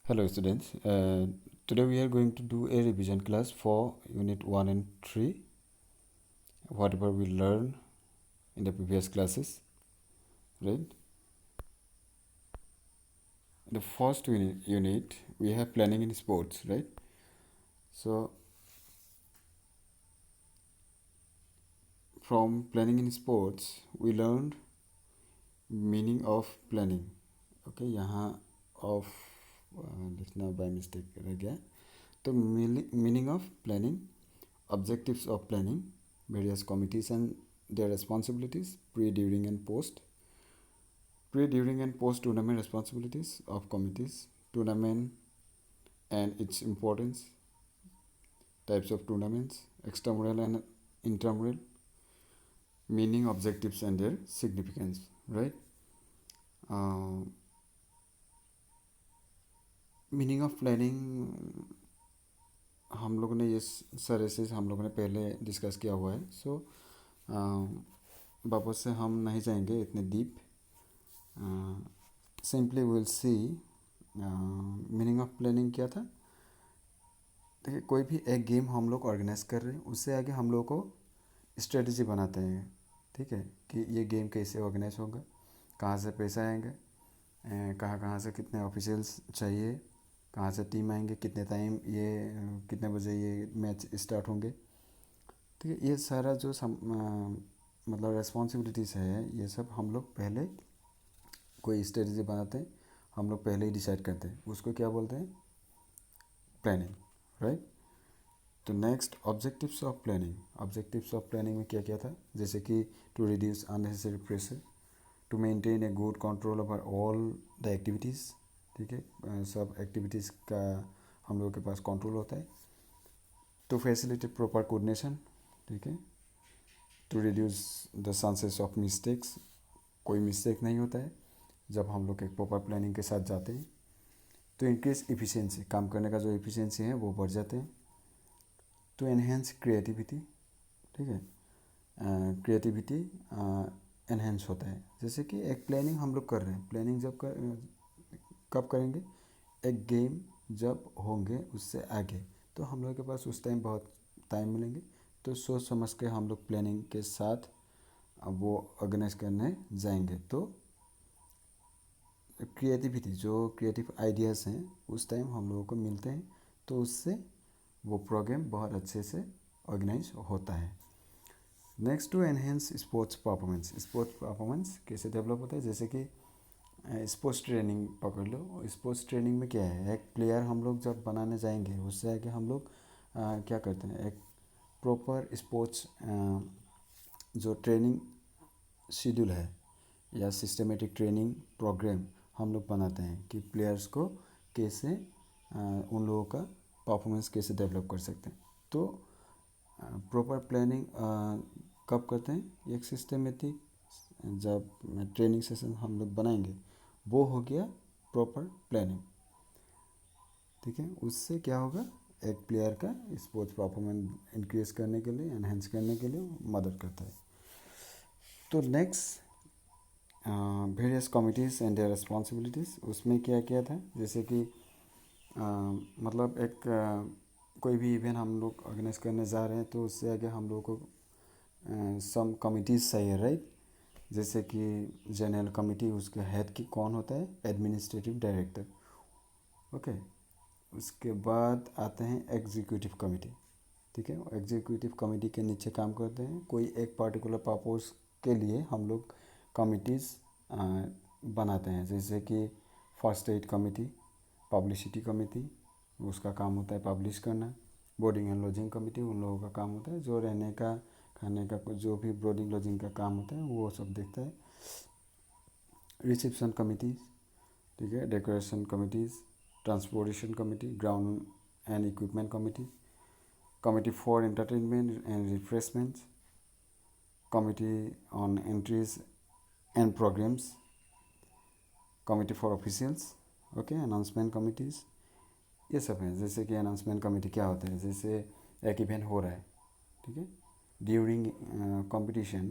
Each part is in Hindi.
Hello students, today we are going to do a revision class for unit 1 and 3, whatever we learned in the previous classes, right? The first unit we have planning in sports, right? So from planning in sports we learned meaning of planning. Okay, यहाँ of लिखना by mistake रह गया. तो meaning of planning, objectives of planning, various committees and their responsibilities, pre, during and post. Pre, during and post tournament responsibilities of committees, tournament and its importance, types of tournaments, extramural and intramural, meaning, objectives and their significance, right? Meaning of planning हम लोगों ने ये सारे से हम लोगों ने पहले डिस्कस किया हुआ है. सो वापस से हम नहीं जाएंगे इतने deep. Simply will see meaning of planning क्या था. देखिए, कोई भी एक गेम हम लोग ऑर्गेनाइज कर रहे हैं, उससे आगे हम लोग को स्ट्रेटजी बनाते हैं. ठीक है, कि ये गेम कैसे ऑर्गेनाइज होगा, कहाँ से पैसा आएंगे, कहाँ कहाँ से कितने ऑफिशियल्स चाहिए, कहाँ से टीम आएंगे, कितने टाइम ये कितने बजे ये मैच स्टार्ट होंगे. ठीक है, ये सारा जो मतलब रेस्पॉन्सिबिलिटीज़ है, ये सब हम लोग पहले कोई स्ट्रेटजी बनाते हैं, हम लोग पहले ही डिसाइड करते हैं. उसको क्या बोलते हैं? Planning, right. तो next objectives of planning. Objectives of planning में क्या क्या था, जैसे कि to reduce unnecessary pressure, to maintain a good control over all the activities. ठीक है, सब एक्टिविटीज़ का हम लोगों के पास कंट्रोल होता है. To facilitate proper coordination. ठीक है, to reduce the chances of mistakes. कोई मिस्टेक नहीं होता है जब हम लोग एक प्रॉपर प्लानिंग के साथ जाते हैं. तो इंक्रीज इफ़िशिएंसी, काम करने का जो इफ़िशिएंसी है वो बढ़ जाते हैं. To enhance creativity. ठीक है, क्रिएटिविटी एनहेंस होता है. जैसे कि एक प्लानिंग हम लोग कर रहे हैं, प्लानिंग कब करेंगे? एक गेम जब होंगे उससे आगे, तो हम लोग के पास उस टाइम बहुत टाइम मिलेंगे, तो सोच समझ के हम लोग प्लानिंग के साथ वो ऑर्गेनाइज करने जाएंगे. तो क्रिएटिविटी, जो क्रिएटिव आइडियाज़ हैं उस टाइम हम लोगों को मिलते हैं, तो उससे वो प्रोग्राम बहुत अच्छे से ऑर्गेनाइज होता है. Next, to enhance sports performance. Sports performance कैसे डेवलप होता है? जैसे कि स्पोर्ट्स ट्रेनिंग पकड़ लो. स्पोर्ट्स ट्रेनिंग में क्या है, एक प्लेयर हम लोग जब बनाने जाएंगे, उससे आगे हम लोग क्या करते हैं, एक प्रॉपर स्पोर्ट्स जो ट्रेनिंग शेड्यूल है या सिस्टमेटिक ट्रेनिंग प्रोग्राम हम लोग बनाते हैं कि प्लेयर्स को कैसे उन लोगों का परफॉर्मेंस कैसे डेवलप कर सकते हैं. तो प्रॉपर प्लानिंग कब करते हैं? एक सिस्टमेटिक जब ट्रेनिंग सेशन हम लोग बनाएंगे, वो हो गया प्रॉपर प्लानिंग. ठीक है, उससे क्या होगा, एक प्लेयर का स्पोर्ट्स परफॉर्मेंस इंक्रीज करने के लिए, एनहेंस करने के लिए मदद करता है. तो next, various committees and their responsibilities. उसमें क्या क्या था, जैसे कि मतलब एक कोई भी इवेंट हम लोग ऑर्गेनाइज करने जा रहे हैं, तो उससे आगे हम लोग को सम कमिटीज़ चाहिए, राइट. जैसे कि जनरल कमिटी, उसके हेड की कौन होता है? Administrative director. ओके, उसके बाद आते हैं एग्जीक्यूटिव कमिटी. ठीक है, एग्जीक्यूटिव कमिटी के नीचे काम करते हैं, कोई एक पर्टिकुलर पर्पस के लिए हम लोग कमिटीज़ बनाते हैं. जैसे कि first aid committee, publicity committee, उसका काम होता है पब्लिश करना. बोर्डिंग एंड लॉजिंग कमिटी, उन लोगों का काम होता है जो रहने का, खाने का, जो भी बोर्डिंग लॉजिंग का काम होता है वो सब देखता है. रिसेप्शन कमिटीज़, ठीक है, decoration committees, transportation committee, ground and equipment committee, committee for entertainment and refreshments, committee on entries and programmes, committee for officials. Okay, announcement committees, ये सब हैं. जैसे कि अनाउंसमेंट कमिटी क्या होता है, जैसे एक इवेंट हो रहा है, ठीक है, ड्यूरिंग कंपटीशन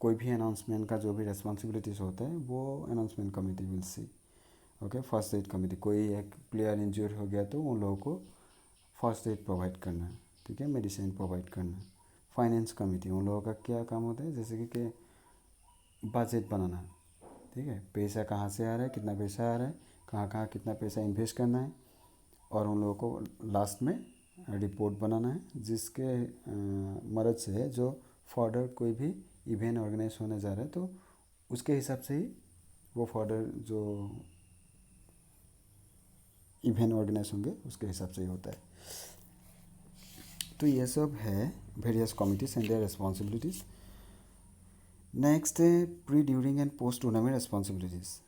कोई भी अनाउंसमेंट का जो भी रिस्पॉन्सिबिलिटीज़ होता है वो announcement committee will see. Okay, first aid committee, कोई एक प्लेयर इंजर्ड हो गया तो उन लोगों को फर्स्ट एड प्रोवाइड करना, ठीक है, मेडिसिन प्रोवाइड करना। फाइनेंस कमेटी, उन लोगों का क्या काम होता है, जैसे कि बजट बनाना, ठीक है, पैसा कहाँ से आ रहा है, कितना पैसा आ रहा है, कहाँ कहाँ कितना पैसा इन्वेस्ट करना है, और उन लोगों को लास्ट में रिपोर्ट बनाना है, जिसके मदद से जो फर्दर कोई भी इवेंट ऑर्गेनाइज होने जा रहा है तो उसके हिसाब से ही वो फर्दर जो इवेंट ऑर्गेनाइज होंगे उसके हिसाब से ही होता है। तो ये सब है various committees and their responsibilities. Next है pre, during and post tournament responsibilities.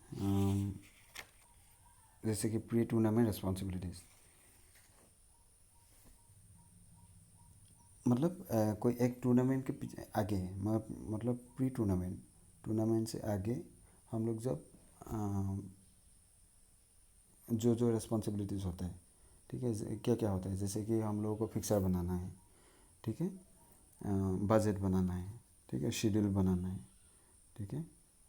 जैसे कि प्री टूर्नामेंट रिस्पॉन्सिबिलिटीज़ मतलब कोई एक टूर्नामेंट के पीछे आगे, मतलब प्री टूर्नामेंट, टूर्नामेंट से आगे हम लोग जब जो जो रिस्पॉन्सिबिलिटीज़ होता है, ठीक है, क्या क्या होता है, जैसे कि हम लोगों को फिक्सर बनाना है, ठीक है, बजट बनाना है, ठीक है, शेड्यूल बनाना है, ठीक है,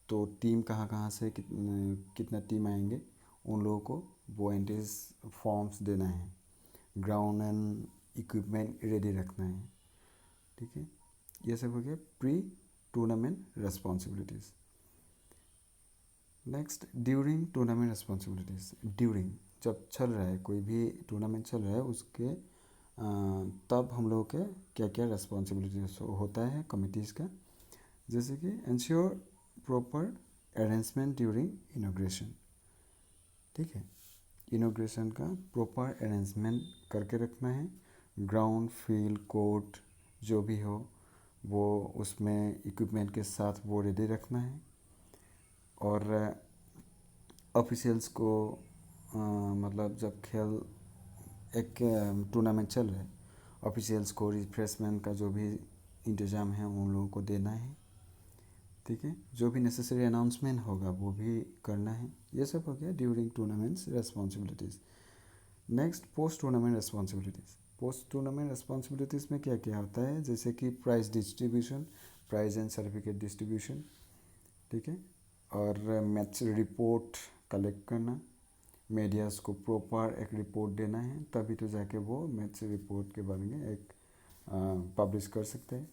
तो टीम कहाँ कहाँ से कितना टीम आएंगे उन लोगों को वो एंट्रीज फॉर्म्स देना है, ग्राउंड एंड इक्विपमेंट रेडी रखना है, ठीक है, ये सब हो गया pre tournament responsibilities. Next during tournament responsibilities. During, जब चल रहा है कोई भी टूर्नामेंट चल रहा है उसके तब हम लोगों के क्या क्या रिस्पॉन्सिबिलिटीज होता है कमिटीज़ का, जैसे कि ensure proper arrangement during inauguration, ठीक है, इनॉग्रेशन का प्रॉपर अरेंजमेंट करके रखना है, ग्राउंड फील्ड कोर्ट जो भी हो वो उसमें इक्विपमेंट के साथ वो रेडी रखना है, और ऑफिशियल्स को मतलब जब खेल एक टूर्नामेंट चल रहा है ऑफिशियल्स को रिफ्रेशमेंट का जो भी इंतज़ाम है उन लोगों को देना है, ठीक है, जो भी नेसेसरी अनाउंसमेंट होगा वो भी करना है। ये सब हो गया during tournaments responsibilities. Next post tournament responsibilities. Post tournament responsibilities में क्या क्या होता है, जैसे कि prize distribution, prize and certificate distribution, ठीक है, और मैच रिपोर्ट कलेक्ट करना, मीडियाज़ को प्रॉपर एक रिपोर्ट देना है, तभी तो जाके वो मैच रिपोर्ट के बारे में एक पब्लिश कर सकते हैं।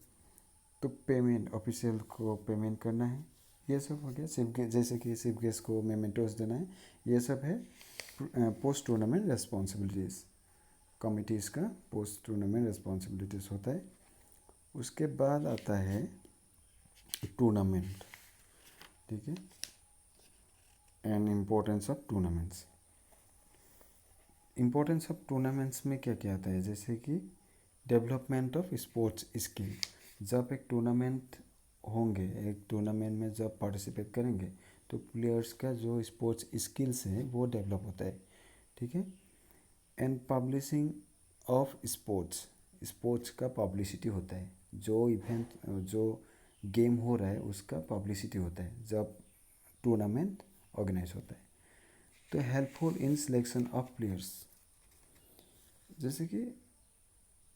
तो पेमेंट, ऑफिशियल को पेमेंट करना है, ये सब हो गया। चीफ गेस्ट, जैसे कि चीफ गेस्ट को मेमेंटोस देना है, ये सब है पोस्ट टूर्नामेंट रिस्पॉन्सिबिलिटीज़। कमिटीज़ का पोस्ट टूर्नामेंट रिस्पॉन्सिबिलिटीज़ होता है। उसके बाद आता है टूर्नामेंट, ठीक है, and importance of tournaments. Importance of tournaments में क्या क्या आता है, जैसे कि डेवलपमेंट ऑफ स्पोर्ट्स स्किल। जब एक टूर्नामेंट होंगे, एक टूर्नामेंट में जब पार्टिसिपेट करेंगे तो प्लेयर्स का जो स्पोर्ट्स स्किल्स है वो डेवलप होता है, ठीक है, and publishing of sports, sports का पब्लिसिटी होता है, जो इवेंट जो गेम हो रहा है उसका पब्लिसिटी होता है जब टूर्नामेंट ऑर्गेनाइज होता है। तो helpful in selection of players, जैसे कि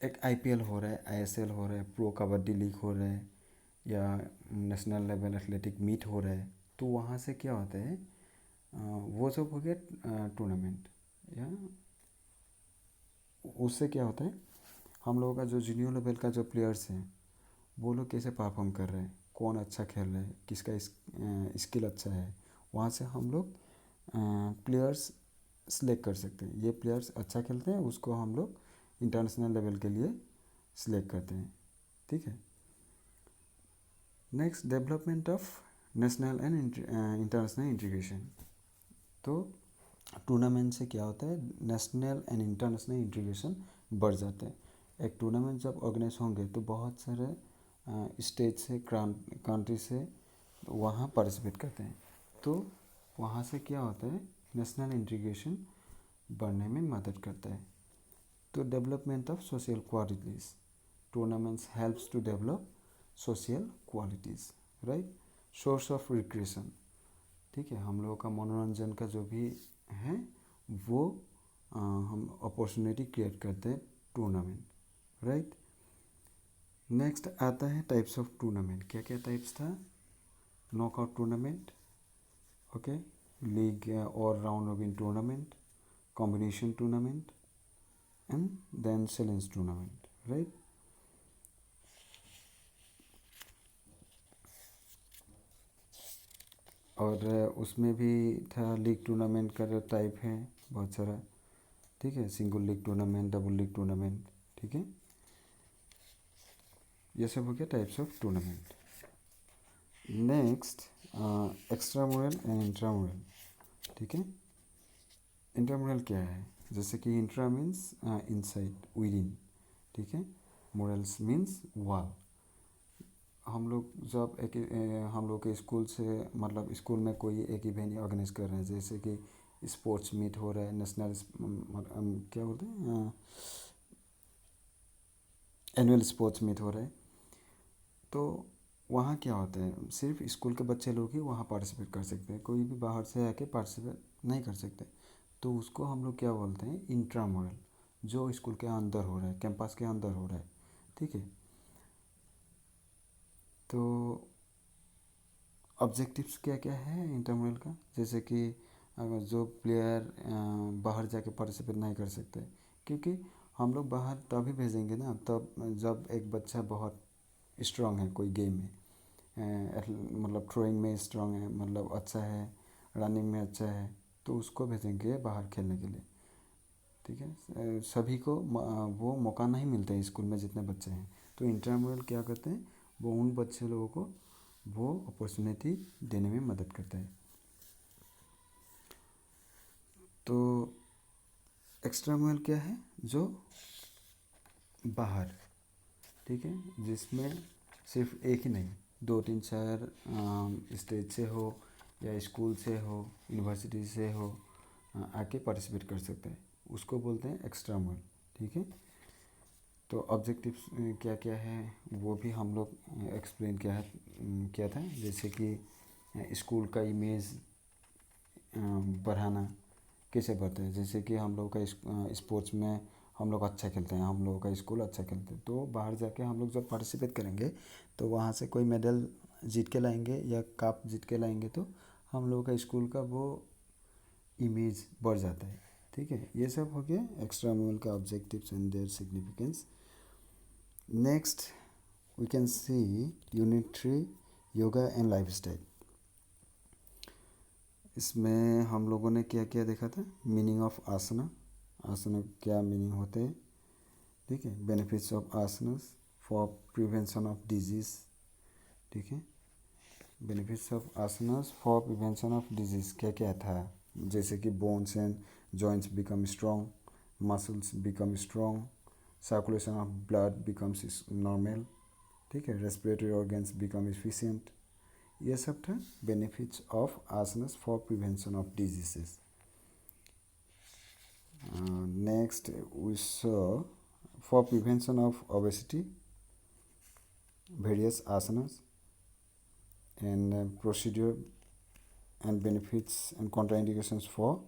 एक आईपीएल हो रहा है, आईएसएल हो रहा है, प्रो कबड्डी लीग हो रहा है, या नेशनल लेवल एथलेटिक मीट हो रहा है, तो वहाँ से क्या होता है, वो सब हो गया टूर्नामेंट, या उससे क्या होता है हम लोगों का जो जूनियर लेवल का जो प्लेयर्स हैं वो लोग कैसे परफॉर्म कर रहे हैं, कौन अच्छा खेल रहा है, किसका स्किल अच्छा है, वहाँ से हम लोग प्लेयर्स सिलेक्ट कर सकते हैं। ये प्लेयर्स अच्छा खेलते हैं, उसको हम लोग इंटरनेशनल लेवल के लिए सिलेक्ट करते हैं, ठीक है। Next, development of national and international integration. तो टूर्नामेंट से क्या होता है, नेशनल एंड इंटरनेशनल इंटीग्रेशन बढ़ जाता है। एक टूर्नामेंट जब ऑर्गेनाइज होंगे तो बहुत सारे स्टेट से, कंट्री से वहाँ पार्टिसिपेट करते हैं, तो वहाँ से क्या होता है, नेशनल इंटीग्रेशन बढ़ने में मदद करता है। तो development of social qualities, tournaments helps to develop social qualities, right. Source of recreation, ठीक है, हम लोगों का मनोरंजन का जो भी है वो हम अपॉर्चुनिटी क्रिएट करते हैं टूर्नामेंट, राइट। नेक्स्ट आता है टाइप्स ऑफ टूर्नामेंट। क्या क्या टाइप्स था, knockout tournament, okay, league or round robin tournament, combination tournament, and then challenge tournament, right? और उसमें भी था लीग टूर्नामेंट का टाइप है बहुत सारा, ठीक है, single league tournament, double league tournament, ठीक है, ये सब हो गया types of tournament. Next extra moral and intramural, ठीक है। इंट्रामुरल क्या है, जैसे कि इंट्रा मीन्स इनसाइड विदिन, ठीक है, मोरल्स मीन्स वॉल। हम लोग जब हम लोग के स्कूल से मतलब स्कूल में कोई एक इवेंट ऑर्गेनाइज कर रहे हैं, जैसे कि स्पोर्ट्स मीट हो रहा है, नेशनल क्या बोलते हैं, एनुअल स्पोर्ट्स मीट हो रहा है, तो वहाँ क्या होता है, सिर्फ स्कूल के बच्चे लोग ही वहाँ पार्टिसिपेट कर सकते हैं, कोई भी बाहर से आके पार्टिसिपेट नहीं कर सकते। तो उसको हम लोग क्या बोलते हैं, इंट्रामुरल, जो स्कूल के अंदर हो रहा है, कैंपस के अंदर हो रहा है, ठीक है। तो ऑब्जेक्टिव्स क्या क्या है इंटरमुरल का, जैसे कि अगर जो प्लेयर बाहर जाके पार्टिसिपेट नहीं कर सकते, क्योंकि हम लोग बाहर तभी भेजेंगे ना तब जब एक बच्चा बहुत स्ट्रांग है कोई गेम में, मतलब थ्रोइंग में स्ट्रांग है, मतलब अच्छा है, रनिंग में अच्छा है, तो उसको भेजेंगे बाहर खेलने के लिए, ठीक है। सभी को वो मौका नहीं मिलता है स्कूल में जितने बच्चे हैं, तो इंटरमुरल क्या करते हैं, वो उन बच्चे लोगों को वो अपॉर्चुनिटी देने में मदद करता है। तो एक्स्ट्रामुरल क्या है, जो बाहर, ठीक है, जिसमें सिर्फ एक ही नहीं, दो तीन चार स्टेट से हो या स्कूल से हो, यूनिवर्सिटी से हो, आके पार्टिसिपेट कर सकते हैं, उसको बोलते हैं एक्स्ट्रामुरल, ठीक है। तो ऑब्जेक्टिव्स क्या क्या है वो भी हम लोग एक्सप्लेन किया था, जैसे कि स्कूल का इमेज बढ़ाना, कैसे बढ़ता है, जैसे कि हम लोग का स्पोर्ट्स में हम लोग अच्छा खेलते हैं, हम लोगों का स्कूल अच्छा खेलते हैं, तो बाहर जाके हम लोग जब पार्टिसिपेट करेंगे तो वहाँ से कोई मेडल जीत के लाएंगे या कप जीत के लाएंगे, तो हम लोगों का स्कूल का वो इमेज बढ़ जाता है, ठीक है। ये सब हो गया एक्स्ट्रामुरल का objectives and their significance. Next we can see unit 3 yoga and lifestyle. इसमें हम लोगों ने क्या क्या देखा था, मीनिंग ऑफ आसना, आसना क्या मीनिंग होते हैं, ठीक है, benefits of asanas for prevention of disease, ठीक है, benefits of asanas for prevention of disease क्या क्या था, जैसे कि bones and joints become strong, muscles become strong, circulation of blood becomes normal, ठीक है, रेस्पिरेटरी ऑर्गन्स बिकम एफिशिएंट, ये सब था benefits of asanas for prevention of diseases. Next we saw for prevention of obesity various asanas and procedure and benefits and contraindications for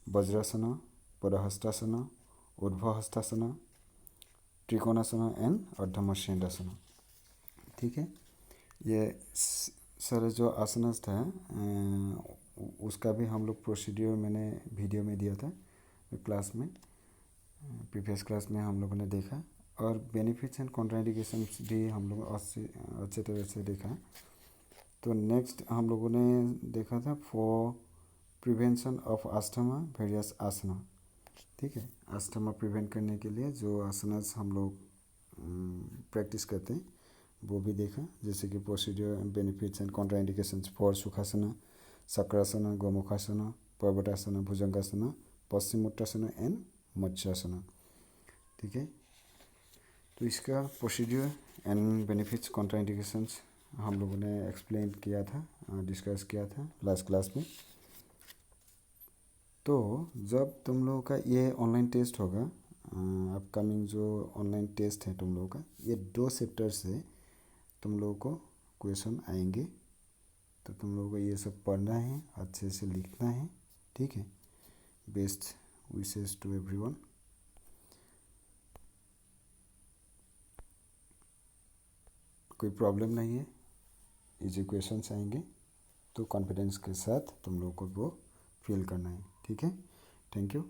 Vajrasana, Padahastasana, Urdhva Trikonasana and Ardhamashendasana, ठीक है। ये सारे जो आसनास था उसका भी हम लोग प्रोसीड्यूर मैंने वीडियो में दिया था क्लास में, प्रीवियस क्लास में हम लोगों ने देखा, और बेनिफिट्स एंड कॉन्ट्राइंडिकेशंस भी हम लोग अच्छे तरह से देखा। तो नेक्स्ट हम लोगों ने देखा था for prevention of asthma various asana, ठीक है, अस्थमा प्रिवेंट करने के लिए जो आसनास हम लोग प्रैक्टिस करते हैं वो भी देखा, जैसे कि procedure benefits and contraindications for Sukhasana, Chakrasana, Gomukhasana, Parvatasana, Bhujangasana, Paschimottanasana and Matsyasana, ठीक है। तो इसका प्रोसीड्यूर एंड बेनिफिट्स कॉन्ट्राइंडिकेशंस हम लोगों ने एक्सप्लेन किया था, डिस्कस किया था लास्ट क्लास में। तो जब तुम लोगों का ये ऑनलाइन टेस्ट होगा, अपकमिंग जो ऑनलाइन टेस्ट है तुम लोगों का, ये 2 चैप्टर से तुम लोगों को क्वेश्चन आएंगे, तो तुम लोगों को ये सब पढ़ना है, अच्छे से लिखना है, ठीक है। Best wishes to everyone. कोई प्रॉब्लम नहीं है, इजी क्वेश्चंस आएंगे, तो कॉन्फिडेंस के साथ तुम लोगों को वो फिल करना है। ठीक है, थैंक यू।